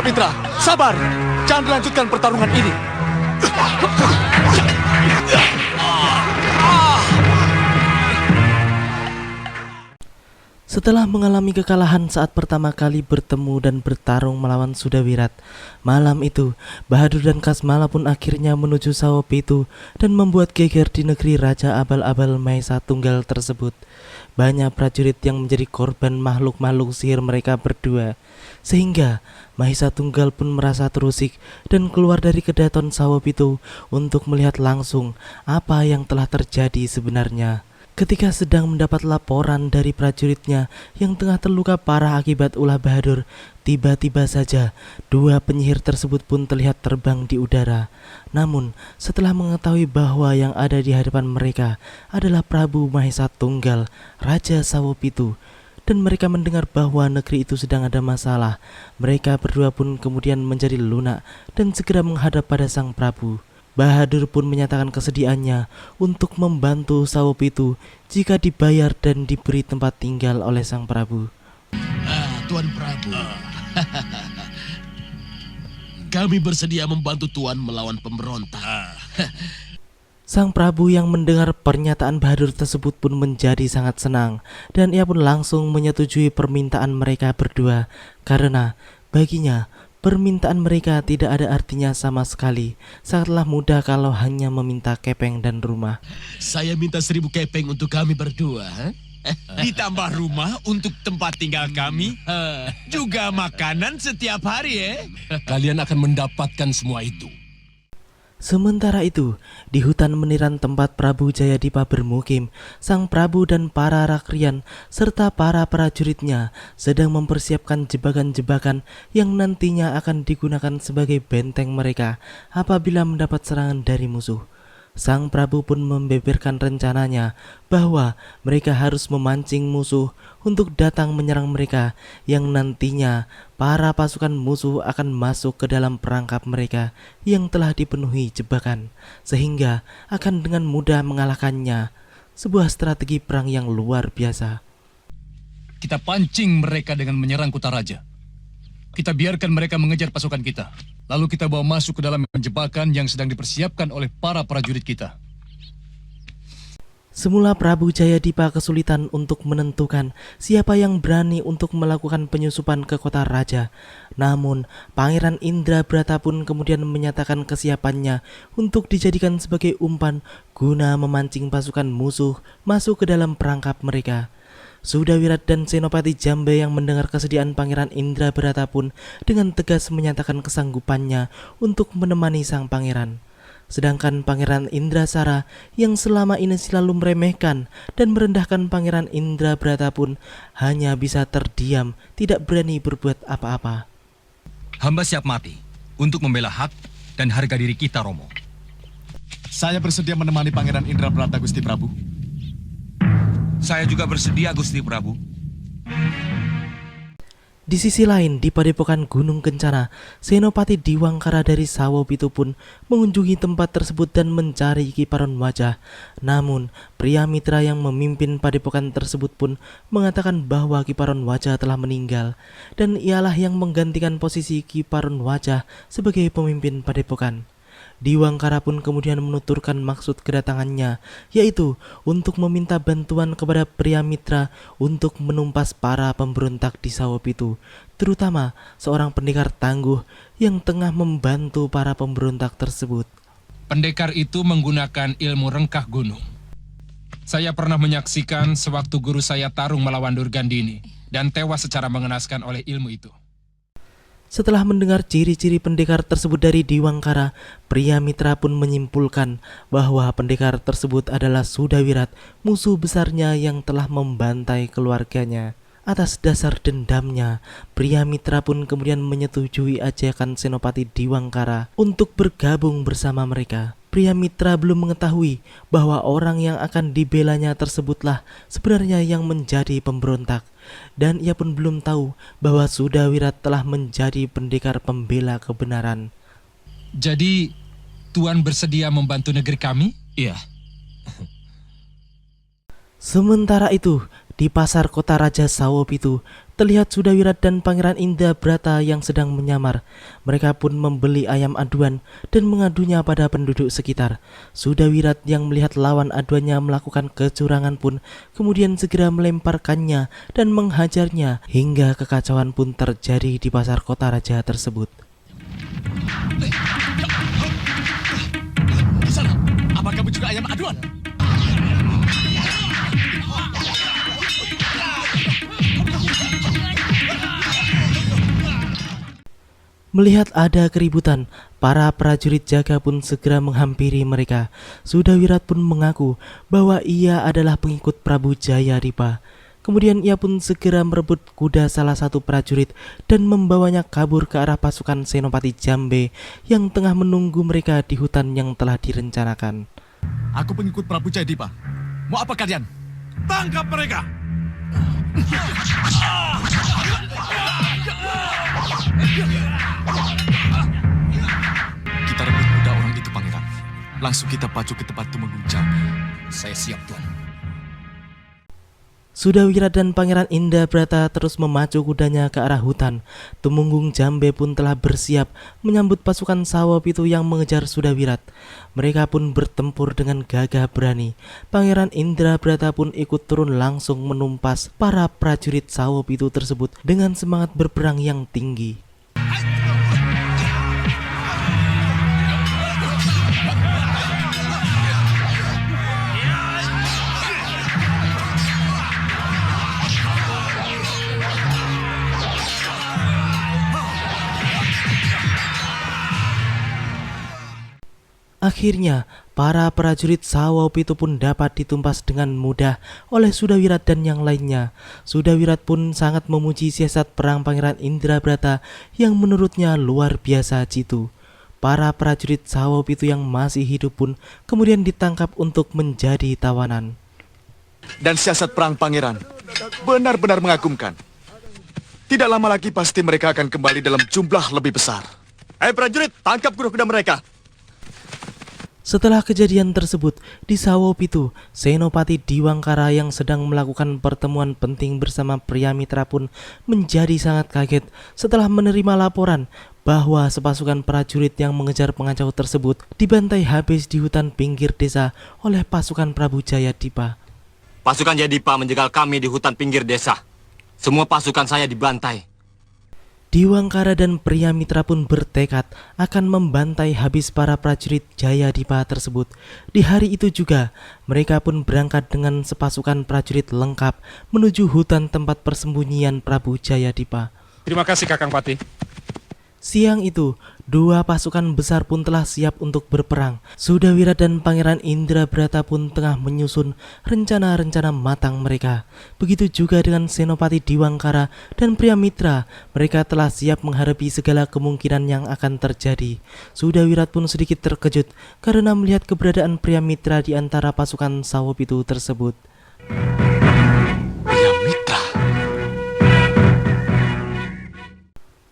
Mitra, sabar. Jangan lanjutkan pertarungan ini. Setelah mengalami kekalahan saat pertama kali bertemu dan bertarung melawan Sudawirat, malam itu Bahadur dan Kasmala pun akhirnya menuju Sawopitu dan membuat geger di negeri Raja Abal-abal Mahesa Tunggal tersebut. Banyak prajurit yang menjadi korban makhluk-makhluk sihir mereka berdua, sehingga Mahesa Tunggal pun merasa terusik dan keluar dari kedaton Sawopitu untuk melihat langsung apa yang telah terjadi sebenarnya. Ketika sedang mendapat laporan dari prajuritnya yang tengah terluka parah akibat ulah Bahadur, tiba-tiba saja dua penyihir tersebut pun terlihat terbang di udara. Namun, setelah mengetahui bahwa yang ada di hadapan mereka adalah Prabu Mahesa Tunggal, Raja Sawopitu, dan mereka mendengar bahwa negeri itu sedang ada masalah, mereka berdua pun kemudian menjadi lunak dan segera menghadap pada sang Prabu. Bahadur pun menyatakan kesediaannya untuk membantu Sawopitu jika dibayar dan diberi tempat tinggal oleh sang Prabu. Tuan Prabu, kami bersedia membantu Tuan melawan pemberontak. Sang Prabu yang mendengar pernyataan Bahadur tersebut pun menjadi sangat senang, dan ia pun langsung menyetujui permintaan mereka berdua, karena baginya permintaan mereka tidak ada artinya sama sekali. Sangatlah mudah kalau hanya meminta kepeng dan rumah. Saya minta 1000 kepeng untuk kami berdua. Ditambah rumah untuk tempat tinggal kami, juga makanan setiap hari. Kalian akan mendapatkan semua itu. Sementara itu, di hutan meniran tempat Prabu Jayadipa bermukim, sang Prabu dan para rakrian serta para prajuritnya sedang mempersiapkan jebakan-jebakan yang nantinya akan digunakan sebagai benteng mereka apabila mendapat serangan dari musuh. Sang Prabu pun membeberkan rencananya bahwa mereka harus memancing musuh untuk datang menyerang mereka, yang nantinya para pasukan musuh akan masuk ke dalam perangkap mereka yang telah dipenuhi jebakan, sehingga akan dengan mudah mengalahkannya. Sebuah strategi perang yang luar biasa. Kita pancing mereka dengan menyerang Kutaraja. Kita biarkan mereka mengejar pasukan kita. Lalu kita bawa masuk ke dalam jebakan yang sedang dipersiapkan oleh para prajurit kita. Semula Prabu Jayadipa kesulitan untuk menentukan siapa yang berani untuk melakukan penyusupan ke kota raja. Namun, Pangeran Indrabrata pun kemudian menyatakan kesiapannya untuk dijadikan sebagai umpan guna memancing pasukan musuh masuk ke dalam perangkap mereka. Sudawirat dan Senopati Jambe yang mendengar kesediaan Pangeran Indrabrata pun dengan tegas menyatakan kesanggupannya untuk menemani sang pangeran. Sedangkan Pangeran Indrasara yang selama ini selalu meremehkan dan merendahkan Pangeran Indrabrata pun hanya bisa terdiam, tidak berani berbuat apa-apa. Hamba siap mati untuk membela hak dan harga diri kita, Romo. Saya bersedia menemani Pangeran Indrabrata, Gusti Prabu. Saya juga bersedia, Gusti Prabu. Di sisi lain, di padepokan Gunung Kencana, Senopati Diwangkara dari Sawopitu pun mengunjungi tempat tersebut dan mencari Kiparon Wajah. Namun, pria mitra yang memimpin padepokan tersebut pun mengatakan bahwa Kiparon Wajah telah meninggal, dan ialah yang menggantikan posisi Kiparon Wajah sebagai pemimpin padepokan. Diwangkara pun kemudian menuturkan maksud kedatangannya, yaitu untuk meminta bantuan kepada pria mitra untuk menumpas para pemberontak di Sawopitu, terutama seorang pendekar tangguh yang tengah membantu para pemberontak tersebut. Pendekar itu menggunakan ilmu rengkah gunung. Saya pernah menyaksikan sewaktu guru saya tarung melawan Durgandini dan tewas secara mengenaskan oleh ilmu itu. Setelah mendengar ciri-ciri pendekar tersebut dari Diwangkara, pria mitra pun menyimpulkan bahwa pendekar tersebut adalah Sudawirat, musuh besarnya yang telah membantai keluarganya. Atas dasar dendamnya, pria mitra pun kemudian menyetujui ajakan Senopati Diwangkara untuk bergabung bersama mereka. Pria mitra belum mengetahui bahwa orang yang akan dibelanya tersebutlah sebenarnya yang menjadi pemberontak. Dan ia pun belum tahu bahwa Sudawirat telah menjadi pendekar pembela kebenaran. Jadi, Tuan bersedia membantu negeri kami? Iya. Sementara itu, di pasar kota Raja Sawopitu, terlihat Sudawirat dan Pangeran Indrabrata yang sedang menyamar. Mereka pun membeli ayam aduan dan mengadunya pada penduduk sekitar. Sudawirat yang melihat lawan aduannya melakukan kecurangan pun kemudian segera melemparkannya dan menghajarnya hingga kekacauan pun terjadi di pasar kota raja tersebut. Di sana, apa kamu juga ayam aduan? Melihat ada keributan, para prajurit jaga pun segera menghampiri mereka. Sudawirat pun mengaku bahwa ia adalah pengikut Prabu Jayadipa. Kemudian ia pun segera merebut kuda salah satu prajurit dan membawanya kabur ke arah pasukan Senopati Jambe yang tengah menunggu mereka di hutan yang telah direncanakan. Aku pengikut Prabu Jayadipa. Mau apa kalian? Tangkap mereka! Kita rebut kuda orang itu, Pangeran. Langsung kita pacu ke tempat Tumenggung Jambe. Saya siap, Tuan. Sudawirat dan Pangeran Indrabrata terus memacu kudanya ke arah hutan. Tumenggung Jambe pun telah bersiap menyambut pasukan Sawopitu yang mengejar Sudawirat. Mereka pun bertempur dengan gagah berani. Pangeran Indrabrata pun ikut turun langsung menumpas para prajurit Sawopitu tersebut dengan semangat berperang yang tinggi. Akhirnya, para prajurit Sawopitu pun dapat ditumpas dengan mudah oleh Sudawirat dan yang lainnya. Sudawirat pun sangat memuji siasat perang Pangeran Indrabrata yang menurutnya luar biasa jitu. Para prajurit Sawopitu yang masih hidup pun kemudian ditangkap untuk menjadi tawanan. Dan siasat perang Pangeran benar-benar mengagumkan. Tidak lama lagi pasti mereka akan kembali dalam jumlah lebih besar. Ayo prajurit, tangkap kuda-kuda mereka. Setelah kejadian tersebut, di Sawopitu, Senopati Diwangkara yang sedang melakukan pertemuan penting bersama Priamitra pun menjadi sangat kaget setelah menerima laporan bahwa sepasukan prajurit yang mengejar pengacau tersebut dibantai habis di hutan pinggir desa oleh pasukan Prabu Jayadipa. Pasukan Jayadipa menjegal kami di hutan pinggir desa. Semua pasukan saya dibantai. Diwangkara dan Priamitra pun bertekad akan membantai habis para prajurit Jayadipa tersebut. Di hari itu juga, mereka pun berangkat dengan sepasukan prajurit lengkap menuju hutan tempat persembunyian Prabu Jayadipa. Terima kasih Kakang Patih. Siang itu, dua pasukan besar pun telah siap untuk berperang. Sudawirat dan Pangeran Indrabrata pun tengah menyusun rencana-rencana matang mereka. Begitu juga dengan Senopati Diwangkara dan Priamitra. Mereka telah siap menghadapi segala kemungkinan yang akan terjadi. Sudawirat pun sedikit terkejut karena melihat keberadaan Priamitra di antara pasukan Sawopitu tersebut. Priamitra.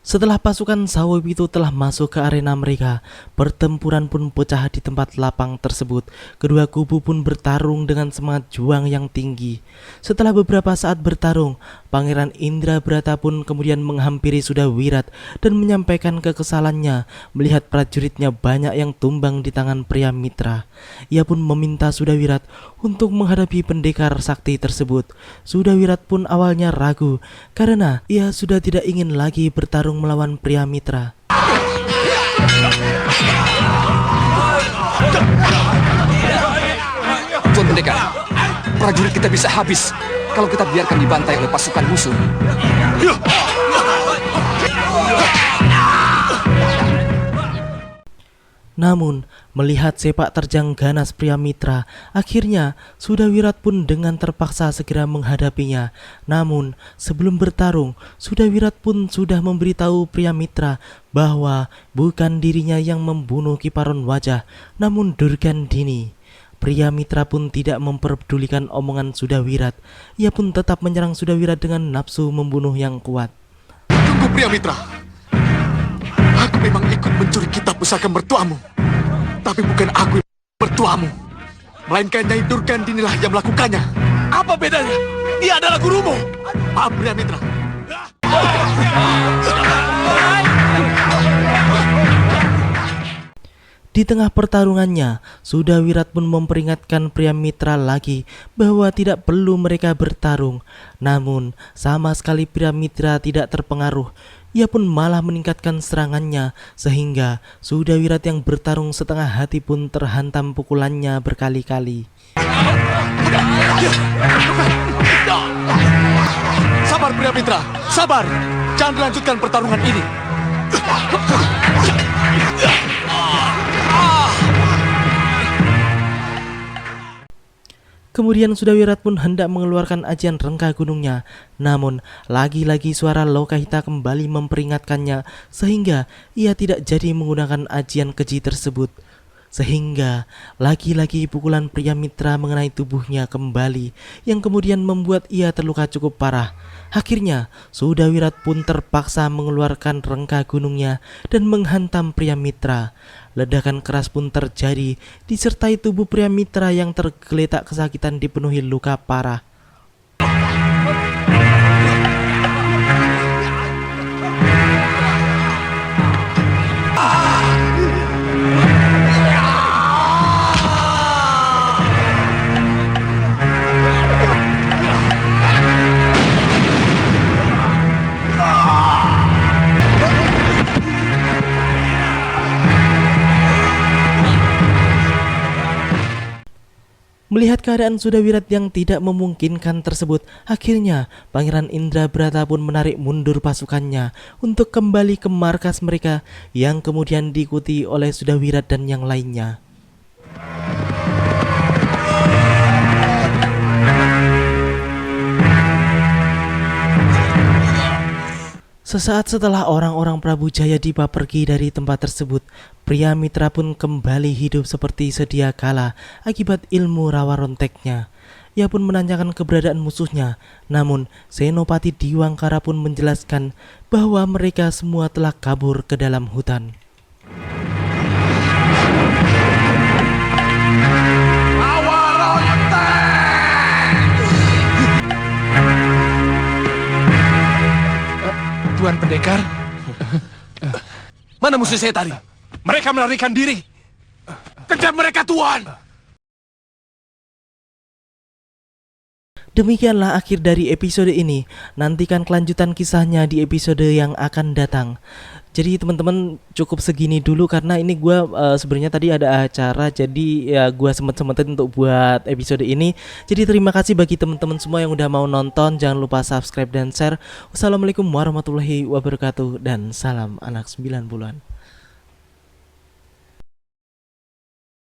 Setelah pasukan Sawopitu telah masuk ke arena mereka, pertempuran pun pecah di tempat lapang tersebut. Kedua kubu pun bertarung dengan semangat juang yang tinggi. Setelah beberapa saat bertarung, Pangeran Indrabrata pun kemudian menghampiri Sudawirat dan menyampaikan kekesalannya melihat prajuritnya banyak yang tumbang di tangan Priamitra. Ia pun meminta Sudawirat untuk menghadapi pendekar sakti tersebut. Sudawirat pun awalnya ragu karena ia sudah tidak ingin lagi bertarung melawan Priamitra. Tuan Pendekar, prajurit kita bisa habis kalau kita biarkan dibantai oleh pasukan musuh. Namun, melihat sepak terjang ganas Priamitra, akhirnya Sudawirat pun dengan terpaksa segera menghadapinya. Namun, sebelum bertarung, Sudawirat pun sudah memberitahu Priamitra bahwa bukan dirinya yang membunuh Kiparon Wajah, namun Durgandini. Priamitra pun tidak memperdulikan omongan Sudawirat. Ia pun tetap menyerang Sudawirat dengan nafsu membunuh yang kuat. Tunggu Priamitra. Aku memang ikut mencuri kitab pusaka mertuamu. Tapi bukan aku yang mertuamu. Melainkan Nyai Durgandinilah yang melakukannya. Apa bedanya? Dia adalah gurumu. Maaf Priamitra. Di tengah pertarungannya, Sudawirat pun memperingatkan pria mitra lagi bahwa tidak perlu mereka bertarung. Namun, sama sekali pria mitra tidak terpengaruh. Ia pun malah meningkatkan serangannya, sehingga Sudawirat yang bertarung setengah hati pun terhantam pukulannya berkali-kali. Sabar pria mitra, sabar. Jangan dilanjutkan pertarungan ini. Kemudian Sudawirat pun hendak mengeluarkan ajian rengkah gunungnya. Namun, lagi-lagi suara Lokahita kembali memperingatkannya sehingga ia tidak jadi menggunakan ajian keji tersebut. Sehingga lagi-lagi pukulan pria mitra mengenai tubuhnya kembali yang kemudian membuat ia terluka cukup parah. Akhirnya, Sudawirat pun terpaksa mengeluarkan rengkah gunungnya dan menghantam pria mitra. Ledakan keras pun terjadi, disertai tubuh pria mitra yang tergeletak kesakitan dipenuhi luka parah. Melihat keadaan Sudawirat yang tidak memungkinkan tersebut, akhirnya Pangeran Indrabrata pun menarik mundur pasukannya untuk kembali ke markas mereka yang kemudian diikuti oleh Sudawirat dan yang lainnya. Sesaat setelah orang-orang Prabu Jayadipa pergi dari tempat tersebut, pria mitra pun kembali hidup seperti sedia kala akibat ilmu rawa ronteknya. Ia pun menanyakan keberadaan musuhnya, namun Senopati Diwangkara pun menjelaskan bahwa mereka semua telah kabur ke dalam hutan. Tuan Pendekar, mana musuh saya tadi? Mereka melarikan diri. Kejar mereka, Tuan! Demikianlah akhir dari episode ini. Nantikan kelanjutan kisahnya di episode yang akan datang. Jadi teman-teman cukup segini dulu karena ini gue sebenarnya tadi ada acara, jadi ya gue sempet-sempetin untuk buat episode ini. Jadi terima kasih bagi teman-teman semua yang udah mau nonton. Jangan lupa subscribe dan share. Wassalamualaikum warahmatullahi wabarakatuh dan salam anak 90-an.